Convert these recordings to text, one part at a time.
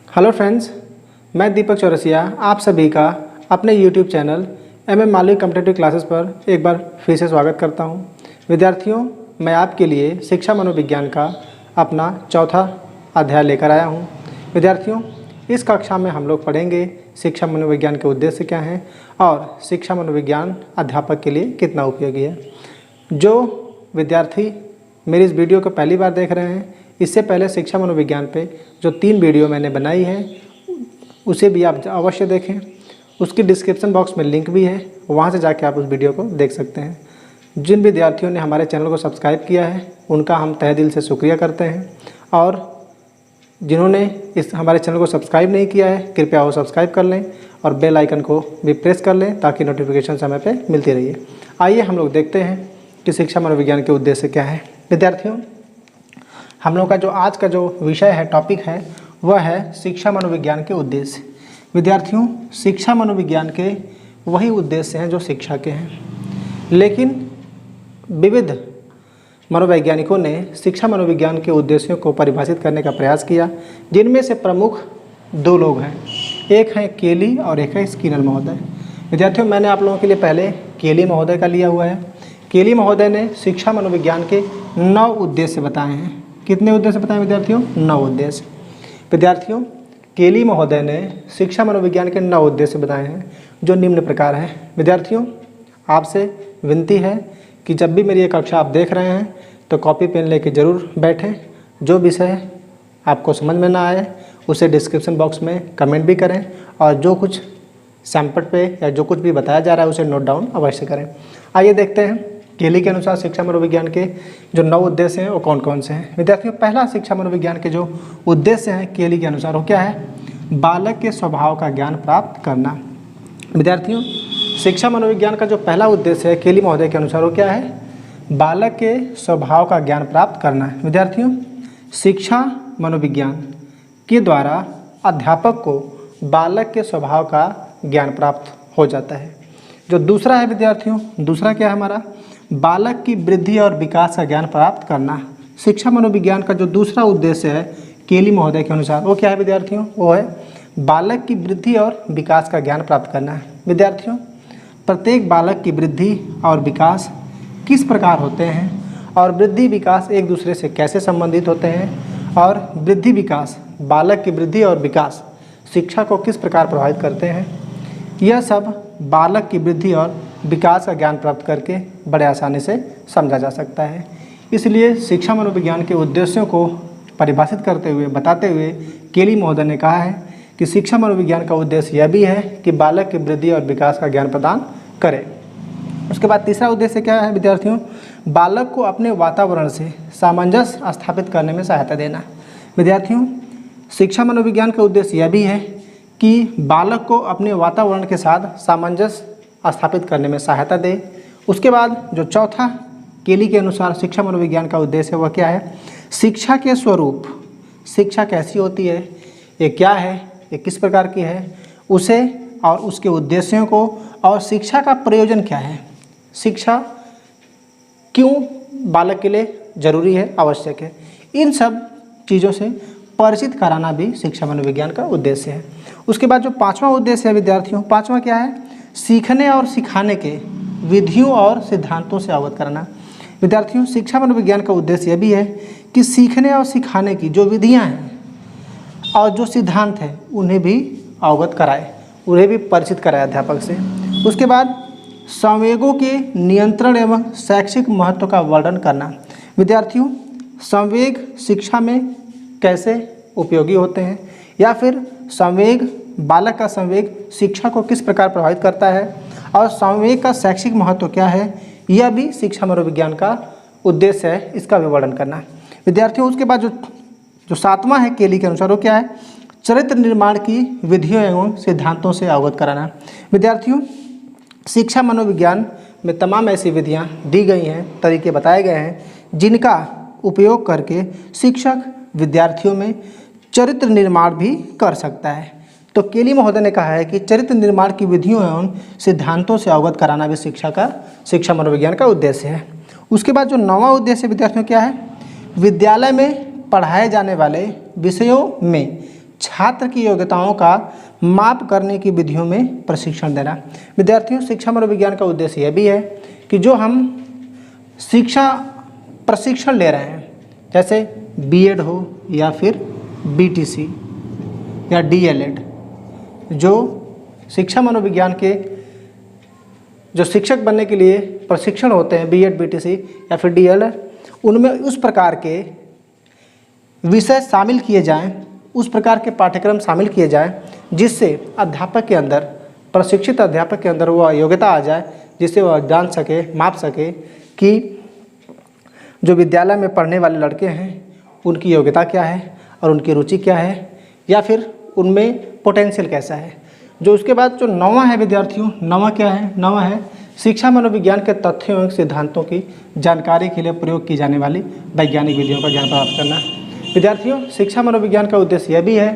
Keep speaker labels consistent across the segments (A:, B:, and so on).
A: Hello friends, मैं दीपक चौरसिया आप सभी का अपने YouTube channel MM Malvik Competitive Classes पर एक बार फिर से स्वागत करता हूं। विद्यार्थियों, मैं आपके लिए शिक्षा मनोविज्ञान का अपना चौथा अध्याय लेकर आया हूं। विद्यार्थियों, इस कक्षा में हम लोग पढ़ेंगे शिक्षा मनोविज्ञान के उद्देश्य क्या हैं और शिक्षा मनोविज्ञान अध्यापक के लिए कितना उपयोगी है। जो विद्यार्थी मेरी इस वीडियो को पहली बार देख रहे हैं, इससे पहले शिक्षा मनोविज्ञान पे जो 3 वीडियो मैंने बनाई है उसे भी आप अवश्य देखें। उसकी डिस्क्रिप्शन बॉक्स में लिंक भी है, वहाँ से जाके आप उस वीडियो को देख सकते हैं। जिन विद्यार्थियों ने हमारे चैनल को सब्सक्राइब किया है उनका हम तहे दिल से शुक्रिया करते हैं, और जिन्होंने इस हमारे चैनल को सब्सक्राइब नहीं किया है कृपया वो सब्सक्राइब कर लें और बेल आइकन को भी प्रेस कर लें ताकि नोटिफिकेशन समय पर मिलती रहिए। आइए हम लोग देखते हैं कि शिक्षा मनोविज्ञान के उद्देश्य क्या है। विद्यार्थियों, हम लोग का जो आज का जो विषय है, टॉपिक है, वह है शिक्षा मनोविज्ञान के उद्देश्य। विद्यार्थियों, शिक्षा मनोविज्ञान के वही उद्देश्य हैं जो शिक्षा के हैं, लेकिन विविध मनोवैज्ञानिकों ने शिक्षा मनोविज्ञान के उद्देश्यों को परिभाषित करने का प्रयास किया, जिनमें से प्रमुख 2 लोग हैं। एक हैं केली और एक है स्किनर महोदय। विद्यार्थियों, मैंने आप लोगों के लिए पहले केली महोदय का लिया हुआ है। केली महोदय ने शिक्षा मनोविज्ञान के 9 उद्देश्य बताए हैं। कितने उद्देश्य बताएं विद्यार्थियों? 9 उद्देश्य। विद्यार्थियों, केली महोदय ने शिक्षा मनोविज्ञान के 9 उद्देश्य बताए हैं, जो निम्न प्रकार हैं। विद्यार्थियों, आपसे विनती है कि जब भी मेरी ये कक्षा आप देख रहे हैं तो कॉपी पेन लेके ज़रूर बैठें। जो विषय आपको समझ में ना आए उसे डिस्क्रिप्शन बॉक्स में कमेंट भी करें, और जो कुछ सैंपल पे या जो कुछ भी बताया जा रहा है उसे नोट डाउन अवश्य करें। आइए देखते हैं केली के अनुसार शिक्षा मनोविज्ञान के जो 9 उद्देश्य हैं वो कौन कौन से हैं। विद्यार्थियों, पहला शिक्षा मनोविज्ञान के जो उद्देश्य हैं केली के अनुसार वो क्या है? बालक के स्वभाव का ज्ञान प्राप्त करना। विद्यार्थियों, शिक्षा मनोविज्ञान का जो पहला उद्देश्य है केली महोदय के अनुसार वो क्या है? बालक के स्वभाव का ज्ञान प्राप्त करना है। विद्यार्थियों, शिक्षा मनोविज्ञान के द्वारा अध्यापक को बालक के स्वभाव का ज्ञान प्राप्त हो जाता है। जो दूसरा है विद्यार्थियों, दूसरा क्या है हमारा? बालक की वृद्धि और विकास का ज्ञान प्राप्त करना। शिक्षा मनोविज्ञान का जो दूसरा उद्देश्य है केली महोदय के अनुसार वो क्या है विद्यार्थियों? वो है बालक की वृद्धि और विकास का ज्ञान प्राप्त करना है। विद्यार्थियों, प्रत्येक बालक की वृद्धि और विकास किस प्रकार होते हैं और वृद्धि विकास एक दूसरे से कैसे संबंधित होते हैं, और वृद्धि विकास, बालक की वृद्धि और विकास शिक्षा को किस प्रकार प्रभावित करते हैं, यह सब बालक की वृद्धि और विकास का ज्ञान प्राप्त करके बड़े आसानी से समझा जा सकता है। इसलिए शिक्षा मनोविज्ञान के उद्देश्यों को परिभाषित करते हुए, बताते हुए केली महोदय ने कहा है कि शिक्षा मनोविज्ञान का उद्देश्य यह भी है कि बालक की वृद्धि और विकास का ज्ञान प्रदान करे। उसके बाद तीसरा उद्देश्य क्या है विद्यार्थियों? बालक को अपने वातावरण से सामंजस्य स्थापित करने में सहायता देना। विद्यार्थियों, शिक्षा मनोविज्ञान का उद्देश्य यह भी है कि बालक को अपने वातावरण के साथ सामंजस्य स्थापित करने में सहायता दे। उसके बाद जो चौथा केली के अनुसार शिक्षा मनोविज्ञान का उद्देश्य है वह क्या है? शिक्षा के स्वरूप, शिक्षा कैसी होती है, ये क्या है, ये किस प्रकार की है, उसे और उसके उद्देश्यों को, और शिक्षा का प्रयोजन क्या है, शिक्षा क्यों बालक के लिए जरूरी है, आवश्यक है, इन सब चीज़ों से परिचित कराना भी शिक्षा मनोविज्ञान का उद्देश्य है। उसके बाद जो 5वां उद्देश्य है विद्यार्थियों, 5वां क्या है? सीखने और सिखाने के विधियों और सिद्धांतों से अवगत कराना। विद्यार्थियों, शिक्षा मनोविज्ञान का उद्देश्य यह भी है कि सीखने और सिखाने की जो विधियां हैं और जो सिद्धांत हैं उन्हें भी अवगत कराए, उन्हें भी परिचित कराए अध्यापक से। उसके बाद संवेगों के नियंत्रण एवं शैक्षिक महत्व का वर्णन करना। विद्यार्थियों, संवेग शिक्षा में कैसे उपयोगी होते हैं, या फिर संवेग, बालक का संवेग शिक्षा को किस प्रकार प्रभावित करता है, और संवेग का शैक्षिक महत्व क्या है, यह भी शिक्षा मनोविज्ञान का उद्देश्य है, इसका भी वर्णन करना। विद्यार्थियों, उसके बाद जो 7वां है केली के अनुसार वो क्या है? चरित्र निर्माण की विधियों एवं सिद्धांतों से अवगत कराना। विद्यार्थियों, शिक्षा मनोविज्ञान में तमाम ऐसी विधियां दी गई हैं, तरीके बताए गए हैं, जिनका उपयोग करके शिक्षक विद्यार्थियों में चरित्र निर्माण भी कर सकता है। तो केली महोदय ने कहा है कि चरित्र निर्माण की विधियों एवं सिद्धांतों से अवगत कराना भी शिक्षा मनोविज्ञान का उद्देश्य है। उसके बाद जो 9वां उद्देश्य विद्यार्थियों क्या है? विद्यालय में पढ़ाए जाने वाले विषयों में छात्र की योग्यताओं का माप करने की विधियों में प्रशिक्षण देना। विद्यार्थियों, शिक्षा मनोविज्ञान का उद्देश्य यह भी है कि जो हम शिक्षा प्रशिक्षण ले रहे हैं, जैसे बीएड हो या फिर बीटीसी या डीएलएड, जो शिक्षा मनोविज्ञान के जो शिक्षक बनने के लिए प्रशिक्षण होते हैं, बीएड बीटीसी या फिर डीएलएड, उनमें उस प्रकार के विषय शामिल किए जाएं, उस प्रकार के पाठ्यक्रम शामिल किए जाएं जिससे अध्यापक के अंदर, प्रशिक्षित अध्यापक के अंदर वह योग्यता आ जाए, जिससे वह जान सके, माप सके कि जो विद्यालय में पढ़ने वाले लड़के हैं उनकी योग्यता क्या है और उनकी रुचि क्या है, या फिर उनमें पोटेंशियल कैसा है। जो उसके बाद जो 9वां है विद्यार्थियों, 9वां क्या है? 9वां है शिक्षा मनोविज्ञान के तथ्यों एवं सिद्धांतों की जानकारी के लिए प्रयोग की जाने वाली वैज्ञानिक विधियों का ज्ञान प्राप्त करना। विद्यार्थियों, शिक्षा मनोविज्ञान का उद्देश्य यह भी है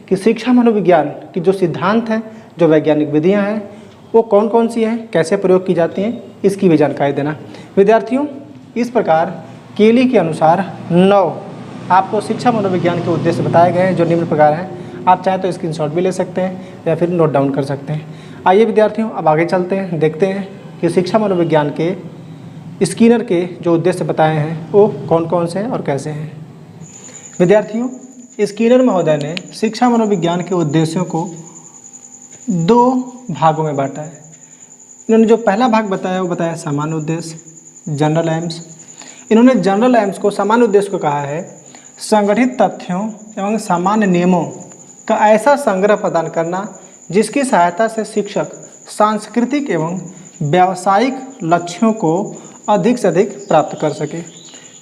A: कि शिक्षा मनोविज्ञान की जो सिद्धांत हैं, जो वैज्ञानिक विधियाँ हैं, वो कौन कौन सी हैं, कैसे प्रयोग की जाती हैं, इसकी भी जानकारी देना। विद्यार्थियों, इस प्रकार केली के अनुसार 9 आपको शिक्षा मनोविज्ञान के उद्देश्य बताए गए हैं, जो निम्न प्रकार हैं। आप चाहें तो स्क्रीनशॉट भी ले सकते हैं या फिर नोट डाउन कर सकते हैं। आइए विद्यार्थियों, अब आगे चलते हैं, देखते हैं कि शिक्षा मनोविज्ञान के स्किनर के जो उद्देश्य बताए हैं वो कौन कौन से हैं और कैसे हैं। विद्यार्थियों, स्किनर महोदय ने शिक्षा मनोविज्ञान के उद्देश्यों को 2 भागों में बांटा है। इन्होंने जो पहला भाग बताया वो बताया सामान्य उद्देश्य, जनरल एम्स। इन्होंने जनरल एम्स को, सामान्य उद्देश्य को कहा है संगठित तथ्यों एवं सामान्य नियमों का ऐसा संग्रह प्रदान करना जिसकी सहायता से शिक्षक सांस्कृतिक एवं व्यावसायिक लक्ष्यों को अधिक से अधिक प्राप्त कर सके।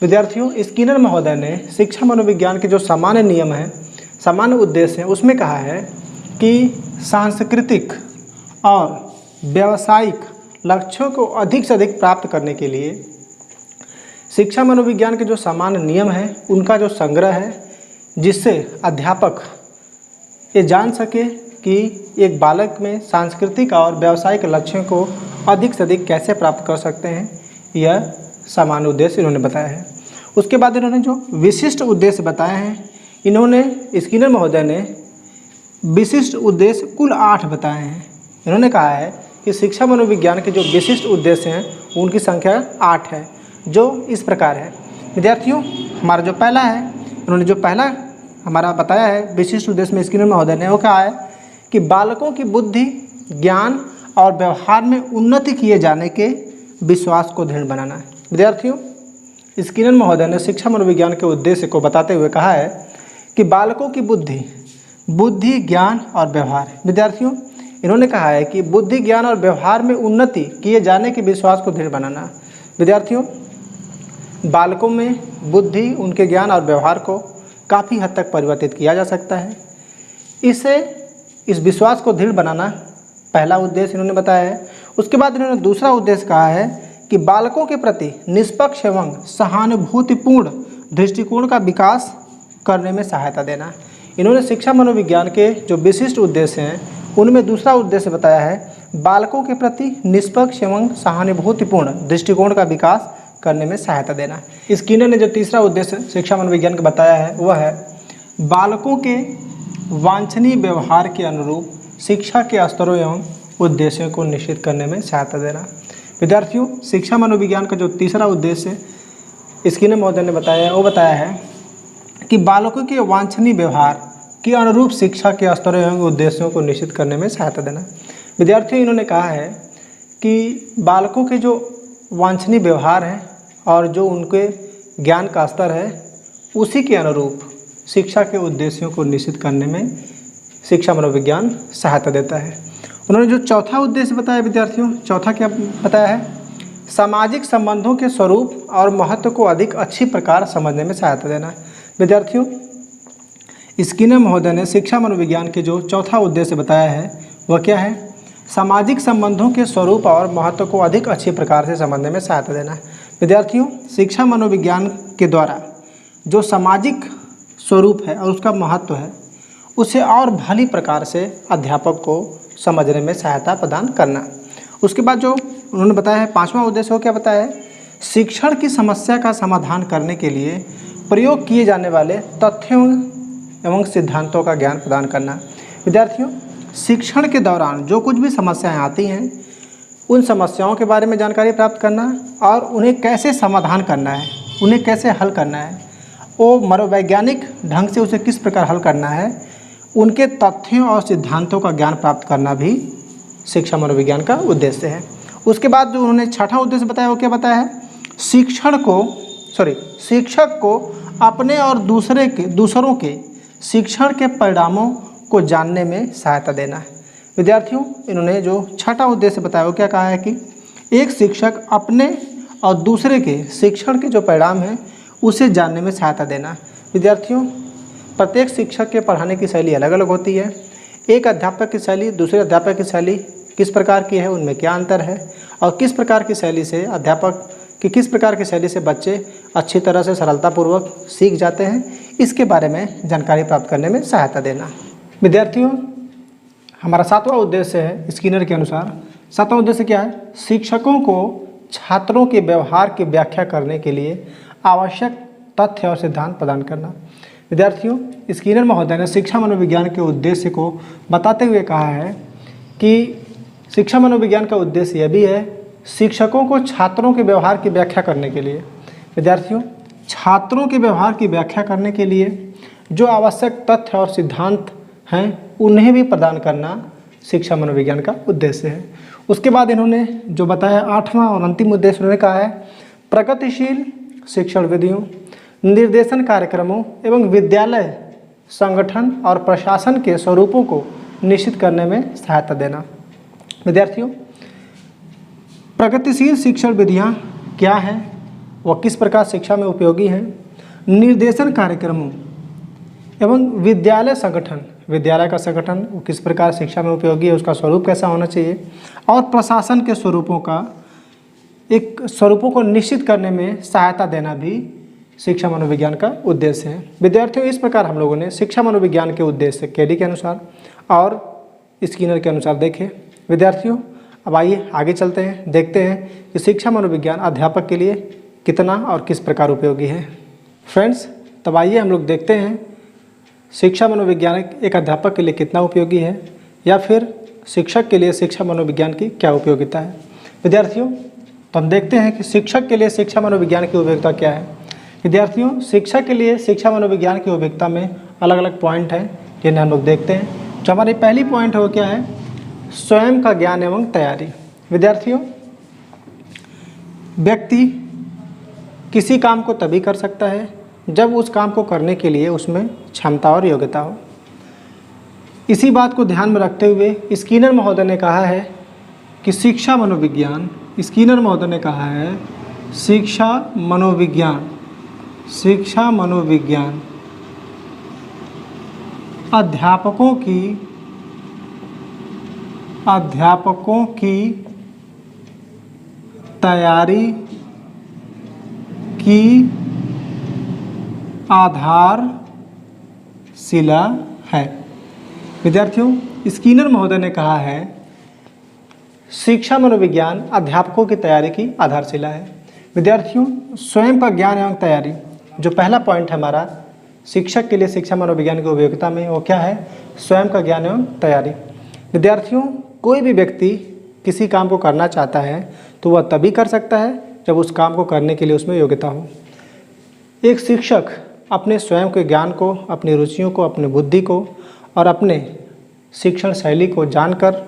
A: विद्यार्थियों, स्किनर महोदय ने शिक्षा मनोविज्ञान के जो सामान्य नियम हैं, सामान्य उद्देश्य हैं, उसमें कहा है कि सांस्कृतिक और व्यावसायिक लक्ष्यों को अधिक से अधिक प्राप्त करने के लिए शिक्षा मनोविज्ञान के जो सामान्य नियम हैं उनका जो संग्रह है, जिससे अध्यापक ये जान सके कि एक बालक में सांस्कृतिक और व्यावसायिक लक्ष्यों को अधिक से अधिक कैसे प्राप्त कर सकते हैं, यह सामान्य उद्देश्य इन्होंने बताया है। उसके बाद इन्होंने जो विशिष्ट उद्देश्य बताए हैं, इन्होंने स्किनर महोदय ने विशिष्ट उद्देश्य कुल 8 बताए हैं। इन्होंने कहा है कि शिक्षा मनोविज्ञान के जो विशिष्ट उद्देश्य हैं उनकी संख्या 8 है, जो इस प्रकार है। विद्यार्थियों, हमारा जो पहला है, इन्होंने जो पहला हमारा बताया है विशिष्ट उद्देश्य में स्किनर महोदय ने, वो कहा है कि बालकों की बुद्धि, ज्ञान और व्यवहार में उन्नति किए जाने के विश्वास को दृढ़ बनाना है। विद्यार्थियों, स्किनर महोदय ने शिक्षा मनोविज्ञान के उद्देश्य को बताते हुए कहा है कि बालकों की बुद्धि, ज्ञान और व्यवहार। विद्यार्थियों, इन्होंने कहा है कि बुद्धि, ज्ञान और व्यवहार में उन्नति किए जाने के विश्वास को दृढ़ बनाना। विद्यार्थियों, बालकों में बुद्धि, उनके ज्ञान और व्यवहार को काफ़ी हद तक परिवर्तित किया जा सकता है। इससे इस विश्वास को दृढ़ बनाना पहला उद्देश्य इन्होंने बताया है। उसके बाद इन्होंने दूसरा उद्देश्य कहा है कि बालकों के प्रति निष्पक्ष एवं सहानुभूतिपूर्ण दृष्टिकोण का विकास करने में सहायता देना। इन्होंने शिक्षा मनोविज्ञान के जो विशिष्ट उद्देश्य हैं उनमें दूसरा उद्देश्य बताया है बालकों के प्रति निष्पक्ष एवं सहानुभूतिपूर्ण दृष्टिकोण का विकास करने में सहायता देना। स्किनर ने जो तीसरा उद्देश्य शिक्षा मनोविज्ञान का बताया है वह है बालकों के वांछनीय व्यवहार के अनुरूप शिक्षा के स्तरों एवं उद्देश्यों को निश्चित करने में सहायता देना। विद्यार्थियों, शिक्षा मनोविज्ञान का जो तीसरा उद्देश्य स्किनर महोदय ने बताया है वो बताया है कि बालकों के वांछनीय व्यवहार के अनुरूप शिक्षा के स्तरों एवं उद्देश्यों को निश्चित करने में सहायता देना। विद्यार्थियों, इन्होंने कहा है कि बालकों के जो वांछनीय व्यवहार है और जो उनके ज्ञान का स्तर है उसी के अनुरूप शिक्षा के उद्देश्यों को निश्चित करने में शिक्षा मनोविज्ञान सहायता देता है। उन्होंने जो चौथा उद्देश्य बताया विद्यार्थियों, चौथा क्या बताया है? सामाजिक संबंधों के स्वरूप और महत्व को अधिक अच्छी प्रकार समझने में सहायता देना। विद्यार्थियों, स्किनर महोदय ने शिक्षा मनोविज्ञान के जो चौथा उद्देश्य बताया है वह क्या है? सामाजिक संबंधों के स्वरूप और महत्व को अधिक अच्छी प्रकार से समझने में सहायता देना। विद्यार्थियों, शिक्षा मनोविज्ञान के द्वारा जो सामाजिक स्वरूप है और उसका महत्व है उसे और भली प्रकार से अध्यापक को समझने में सहायता प्रदान करना। उसके बाद जो उन्होंने बताया है पांचवा उद्देश्य वो क्या बताया है? शिक्षण की समस्या का समाधान करने के लिए प्रयोग किए जाने वाले तथ्यों एवं सिद्धांतों का ज्ञान प्रदान करना। विद्यार्थियों, शिक्षण के दौरान जो कुछ भी समस्याएं आती हैं उन समस्याओं के बारे में जानकारी प्राप्त करना और उन्हें कैसे समाधान करना है, उन्हें कैसे हल करना है, वो मनोवैज्ञानिक ढंग से उसे किस प्रकार हल करना है, उनके तथ्यों और सिद्धांतों का ज्ञान प्राप्त करना भी शिक्षा मनोविज्ञान का उद्देश्य है। उसके बाद जो उन्होंने छठा उद्देश्य बताया वो क्या बताया है? शिक्षक को अपने और दूसरों के शिक्षण के परिणामों को जानने में सहायता देना है। विद्यार्थियों, इन्होंने जो छठा उद्देश्य बताया वो क्या कहा है कि एक शिक्षक अपने और दूसरे के शिक्षण के जो परिणाम हैं उसे जानने में सहायता देना। विद्यार्थियों, प्रत्येक शिक्षक के पढ़ाने की शैली अलग अलग होती है। एक अध्यापक की शैली दूसरे अध्यापक की शैली किस प्रकार की है, उनमें क्या अंतर है और किस प्रकार की शैली से अध्यापक की किस प्रकार की शैली से बच्चे अच्छी तरह से सरलतापूर्वक सीख जाते हैं, इसके बारे में जानकारी प्राप्त करने में सहायता देना। विद्यार्थियों, हमारा सातवां उद्देश्य है स्किनर के अनुसार। सातवां उद्देश्य क्या है? शिक्षकों को छात्रों के व्यवहार की व्याख्या करने के लिए आवश्यक तथ्य और सिद्धांत प्रदान करना। विद्यार्थियों, स्किनर महोदय ने शिक्षा मनोविज्ञान के उद्देश्य को बताते हुए कहा है कि शिक्षा मनोविज्ञान का उद्देश्य यह भी है शिक्षकों को छात्रों के व्यवहार की व्याख्या करने के लिए। विद्यार्थियों, छात्रों के व्यवहार की व्याख्या करने के लिए जो आवश्यक तथ्य और सिद्धांत हैं उन्हें भी प्रदान करना शिक्षा मनोविज्ञान का उद्देश्य है। उसके बाद इन्होंने जो बताया आठवां और अंतिम उद्देश्य उन्होंने कहा है प्रगतिशील शिक्षण विधियों, निर्देशन कार्यक्रमों एवं विद्यालय संगठन और प्रशासन के स्वरूपों को निश्चित करने में सहायता देना। विद्यार्थियों, प्रगतिशील शिक्षण विधियाँ क्या हैं, वह किस प्रकार शिक्षा में उपयोगी हैं, निर्देशन कार्यक्रमों एवं विद्यालय संगठन, विद्यालय का संगठन वो किस प्रकार शिक्षा में उपयोगी है, उसका स्वरूप कैसा होना चाहिए और प्रशासन के स्वरूपों को निश्चित करने में सहायता देना भी शिक्षा मनोविज्ञान का उद्देश्य है। विद्यार्थियों, इस प्रकार हम लोगों ने शिक्षा मनोविज्ञान के उद्देश्य केडी के अनुसार और स्किनर के अनुसार देखे। विद्यार्थियों, अब आइए आगे चलते हैं, देखते हैं कि शिक्षा मनोविज्ञान अध्यापक के लिए कितना और किस प्रकार उपयोगी है। फ्रेंड्स, तब आइए हम लोग देखते हैं शिक्षा मनोविज्ञान एक अध्यापक के लिए कितना उपयोगी है या फिर शिक्षक के लिए शिक्षा मनोविज्ञान की क्या उपयोगिता है। विद्यार्थियों, तो हम देखते हैं कि शिक्षक के लिए शिक्षा मनोविज्ञान की उपयोगिता क्या है। विद्यार्थियों, शिक्षक के लिए शिक्षा मनोविज्ञान की उपयोगिता में अलग अलग पॉइंट हैं जिन्हें हम लोग देखते हैं। जो हमारी पहली पॉइंट है वो क्या है? स्वयं का ज्ञान एवं तैयारी। विद्यार्थियों, व्यक्ति किसी काम को तभी कर सकता है जब उस काम को करने के लिए उसमें क्षमता और योग्यता हो। इसी बात को ध्यान में रखते हुए स्किनर महोदय ने कहा है कि शिक्षा मनोविज्ञान अध्यापकों की तैयारी की आधारशिला है। विद्यार्थियों, स्किनर महोदय ने कहा है शिक्षा मनोविज्ञान अध्यापकों की तैयारी की आधारशिला है। विद्यार्थियों, स्वयं का ज्ञान एवं तैयारी, जो पहला पॉइंट है हमारा शिक्षक के लिए शिक्षा मनोविज्ञान की उपयोगिता में, वो क्या है? स्वयं का ज्ञान एवं तैयारी। विद्यार्थियों, कोई भी व्यक्ति किसी काम को करना चाहता है तो वह तभी कर सकता है जब उस काम को करने के लिए उसमें योग्यता हो। एक शिक्षक अपने स्वयं के ज्ञान को, अपनी रुचियों को, अपनी बुद्धि को और अपने शिक्षण शैली को जानकर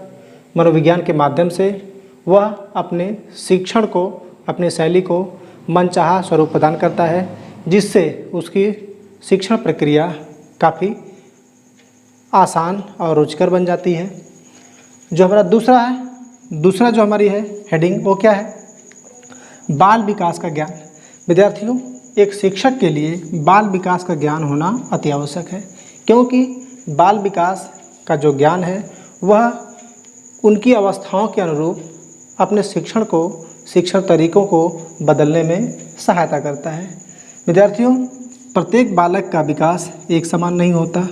A: मनोविज्ञान के माध्यम से वह अपने शिक्षण को, अपनी शैली को मनचाहा स्वरूप प्रदान करता है, जिससे उसकी शिक्षण प्रक्रिया काफ़ी आसान और रुचिकर बन जाती है। जो हमारा दूसरा जो हमारी है हेडिंग, वो क्या है? बाल विकास का ज्ञान। विद्यार्थियों, एक शिक्षक के लिए बाल विकास का ज्ञान होना अति आवश्यक है, क्योंकि बाल विकास का जो ज्ञान है वह उनकी अवस्थाओं के अनुरूप अपने शिक्षण तरीकों को बदलने में सहायता करता है। विद्यार्थियों, प्रत्येक बालक का विकास एक समान नहीं होता,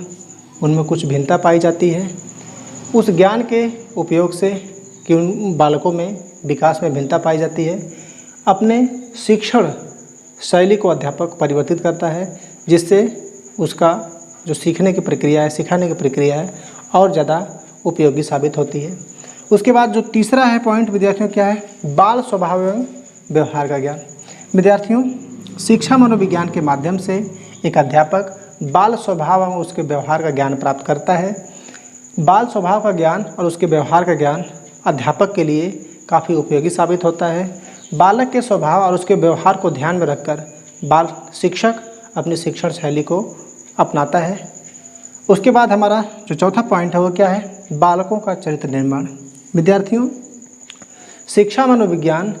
A: उनमें कुछ भिन्नता पाई जाती है। उस ज्ञान के उपयोग से कि उन बालकों में विकास में भिन्नता पाई जाती है, अपने शिक्षण शैली को अध्यापक परिवर्तित करता है, जिससे उसका जो सीखने की प्रक्रिया है, सिखाने की प्रक्रिया है, और ज़्यादा उपयोगी साबित होती है। उसके बाद जो तीसरा है पॉइंट विद्यार्थियों क्या है, बाल स्वभाव एवं व्यवहार का ज्ञान। विद्यार्थियों, शिक्षा मनोविज्ञान के माध्यम से एक अध्यापक बाल स्वभाव एवं उसके व्यवहार का ज्ञान प्राप्त करता है। बाल स्वभाव का ज्ञान और उसके व्यवहार का ज्ञान अध्यापक के लिए काफ़ी उपयोगी साबित होता है। बालक के स्वभाव और उसके व्यवहार को ध्यान में रखकर बाल शिक्षक अपनी शिक्षण शैली को अपनाता है। उसके बाद हमारा जो चौथा पॉइंट है वो क्या है, बालकों का चरित्र निर्माण। विद्यार्थियों, शिक्षा मनोविज्ञान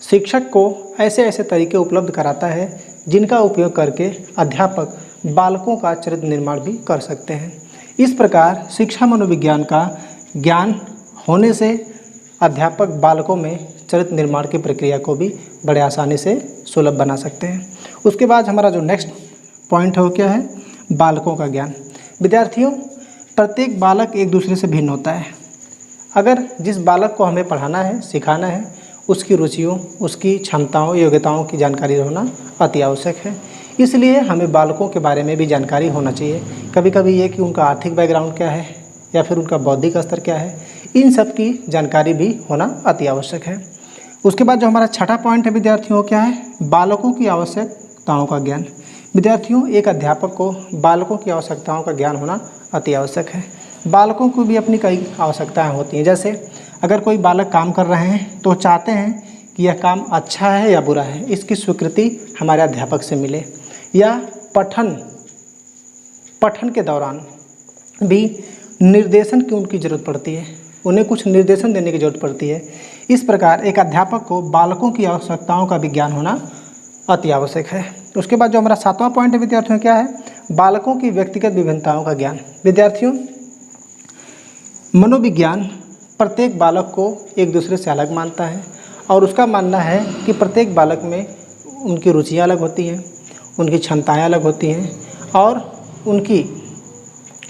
A: शिक्षक को ऐसे ऐसे तरीके उपलब्ध कराता है जिनका उपयोग करके अध्यापक बालकों का चरित्र निर्माण भी कर सकते हैं। इस प्रकार शिक्षा मनोविज्ञान का ज्ञान होने से अध्यापक बालकों में चरित्र निर्माण की प्रक्रिया को भी बड़े आसानी से सुलभ बना सकते हैं। उसके बाद हमारा जो नेक्स्ट पॉइंट है वो क्या है, बालकों का ज्ञान। विद्यार्थियों, प्रत्येक बालक एक दूसरे से भिन्न होता है। अगर जिस बालक को हमें पढ़ाना है, सिखाना है, उसकी रुचियों, उसकी क्षमताओं, योग्यताओं की जानकारी होना अति आवश्यक है। इसलिए हमें बालकों के बारे में भी जानकारी होना चाहिए। कभी कभी ये कि उनका आर्थिक बैकग्राउंड क्या है या फिर उनका बौद्धिक स्तर क्या है, इन सब की जानकारी भी होना अति आवश्यक है। उसके बाद जो हमारा छठा पॉइंट है विद्यार्थियों क्या है, बालकों की आवश्यकताओं का ज्ञान। विद्यार्थियों, एक अध्यापक को बालकों की आवश्यकताओं का ज्ञान होना अति आवश्यक है। बालकों को भी अपनी कई आवश्यकताएं होती हैं। जैसे अगर कोई बालक काम कर रहे हैं तो चाहते हैं कि यह काम अच्छा है या बुरा है, इसकी स्वीकृति हमारे अध्यापक से मिले। या पठन के दौरान भी निर्देशन की उनकी ज़रूरत पड़ती है, उन्हें कुछ निर्देशन देने की ज़रूरत पड़ती है। इस प्रकार एक अध्यापक को बालकों की आवश्यकताओं का भी ज्ञान होना अति आवश्यक है। उसके बाद जो हमारा सातवां पॉइंट है विद्यार्थियों क्या है, बालकों की व्यक्तिगत विभिन्नताओं का ज्ञान। विद्यार्थियों, मनोविज्ञान प्रत्येक बालक को एक दूसरे से अलग मानता है और उसका मानना है कि प्रत्येक बालक में उनकी रुचियाँ अलग होती हैं, उनकी क्षमताएं अलग होती हैं और उनकी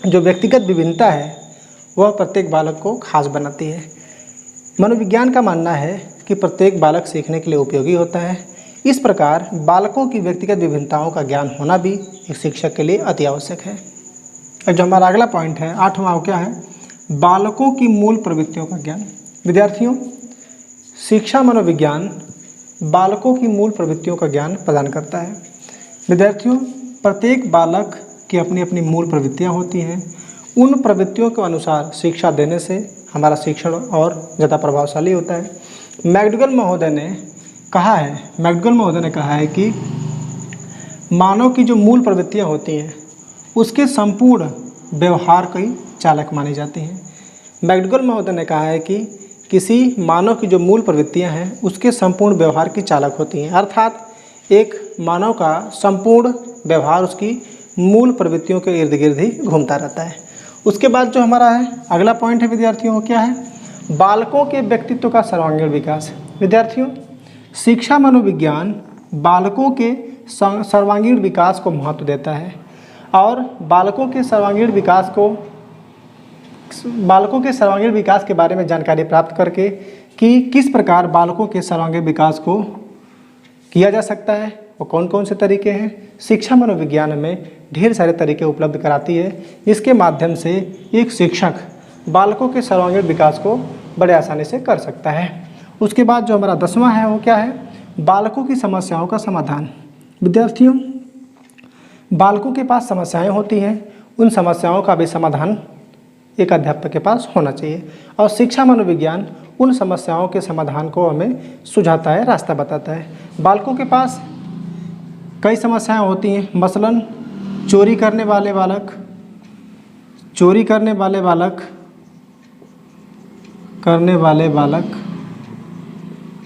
A: जो व्यक्तिगत विभिन्नता है वह प्रत्येक बालक को खास बनाती है। मनोविज्ञान का मानना है कि प्रत्येक बालक सीखने के लिए उपयोगी होता है। इस प्रकार बालकों की व्यक्तिगत विभिन्नताओं का ज्ञान होना भी एक शिक्षक के लिए अति आवश्यक है। और जो हमारा अगला पॉइंट है, आठवां, वो क्या है, बालकों की मूल प्रवृत्तियों का ज्ञान। विद्यार्थियों, शिक्षा मनोविज्ञान बालकों की मूल प्रवृत्तियों का ज्ञान प्रदान करता है। विद्यार्थियों, प्रत्येक बालक की अपनी अपनी मूल प्रवृत्तियाँ होती हैं। उन प्रवृत्तियों के अनुसार शिक्षा देने से हमारा शिक्षण और ज़्यादा प्रभावशाली होता है। मैकडूगल महोदय ने कहा है कि मानव की जो मूल प्रवृत्तियाँ होती हैं उसके संपूर्ण व्यवहार की चालक मानी जाती हैं। मैकडूगल महोदय ने कहा है कि किसी मानव की जो मूल प्रवृत्तियाँ हैं उसके संपूर्ण व्यवहार की चालक होती हैं, अर्थात एक मानव का संपूर्ण व्यवहार उसकी मूल प्रवृत्तियों के इर्द गिर्द ही घूमता रहता है। उसके बाद जो हमारा है अगला पॉइंट है विद्यार्थियों क्या है, बालकों के व्यक्तित्व का सर्वांगीण विकास। विद्यार्थियों, शिक्षा मनोविज्ञान बालकों के सर्वांगीण विकास को महत्व देता है और बालकों के सर्वांगीण विकास के बारे में जानकारी प्राप्त करके कि किस प्रकार बालकों के सर्वांगीण विकास को किया जा सकता है, वो कौन कौन से तरीके हैं, शिक्षा मनोविज्ञान में ढेर सारे तरीके उपलब्ध कराती है, जिसके माध्यम से एक शिक्षक बालकों के सर्वांगीण विकास को बड़े आसानी से कर सकता है। उसके बाद जो हमारा 10वां है वो क्या है, बालकों की समस्याओं का समाधान। विद्यार्थियों, बालकों के पास समस्याएं होती हैं, उन समस्याओं का भी समाधान एक अध्यापक के पास होना चाहिए और शिक्षा मनोविज्ञान उन समस्याओं के समाधान को हमें सुझाता है, रास्ता बताता है। बालकों के पास कई समस्याएं होती हैं, मसलन चोरी करने वाले बालक, बाल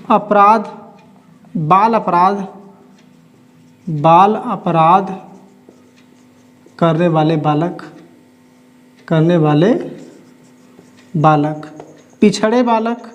A: अपराध करने वाले बालक, पिछड़े बालक।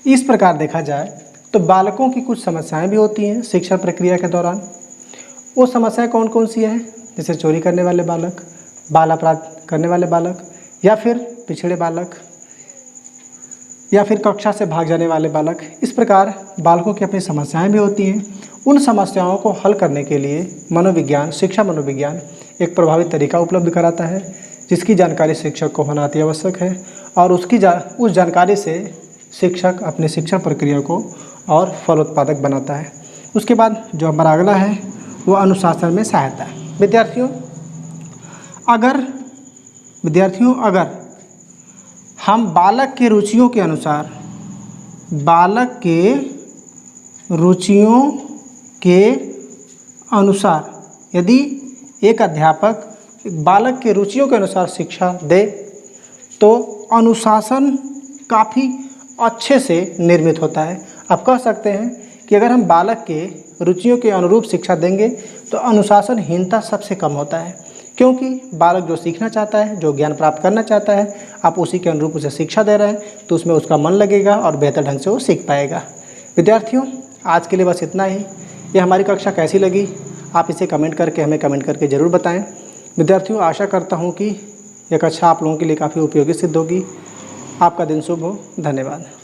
A: इस प्रकार देखा जाए तो बालकों की कुछ समस्याएं भी होती हैं शिक्षा प्रक्रिया के दौरान। वो समस्याएं कौन कौन सी हैं, जैसे चोरी करने वाले बालक, बाल अपराध करने वाले बालक, या फिर पिछड़े बालक, या फिर कक्षा से भाग जाने वाले बालक। इस प्रकार बालकों की अपनी समस्याएं भी होती हैं। उन समस्याओं को हल करने के लिए मनोविज्ञान, शिक्षा मनोविज्ञान एक प्रभावी तरीका उपलब्ध कराता है, जिसकी जानकारी शिक्षक को होना अति आवश्यक है। और उस जानकारी से शिक्षक अपनी शिक्षण प्रक्रिया को और फलोत्पादक बनाता है। उसके बाद जो हमारा अगला है वो अनुशासन में सहायता है। विद्यार्थियों अगर हम बालक के रुचियों के अनुसार यदि एक अध्यापक बालक के रुचियों के अनुसार शिक्षा दे तो अनुशासन काफ़ी अच्छे से निर्मित होता है। आप कह सकते हैं कि अगर हम बालक के रुचियों के अनुरूप शिक्षा देंगे तो अनुशासनहीनता सबसे कम होता है, क्योंकि बालक जो सीखना चाहता है, जो ज्ञान प्राप्त करना चाहता है, आप उसी के अनुरूप उसे शिक्षा दे रहे हैं तो उसमें उसका मन लगेगा और बेहतर ढंग से वो सीख पाएगा। विद्यार्थियों, आज के लिए बस इतना ही। ये हमारी कक्षा कैसी लगी आप इसे कमेंट करके ज़रूर बताएं। विद्यार्थियों, आशा करता हूँ कि यह कक्षा आप लोगों के लिए काफ़ी उपयोगी सिद्ध होगी। आपका दिन शुभ हो। धन्यवाद।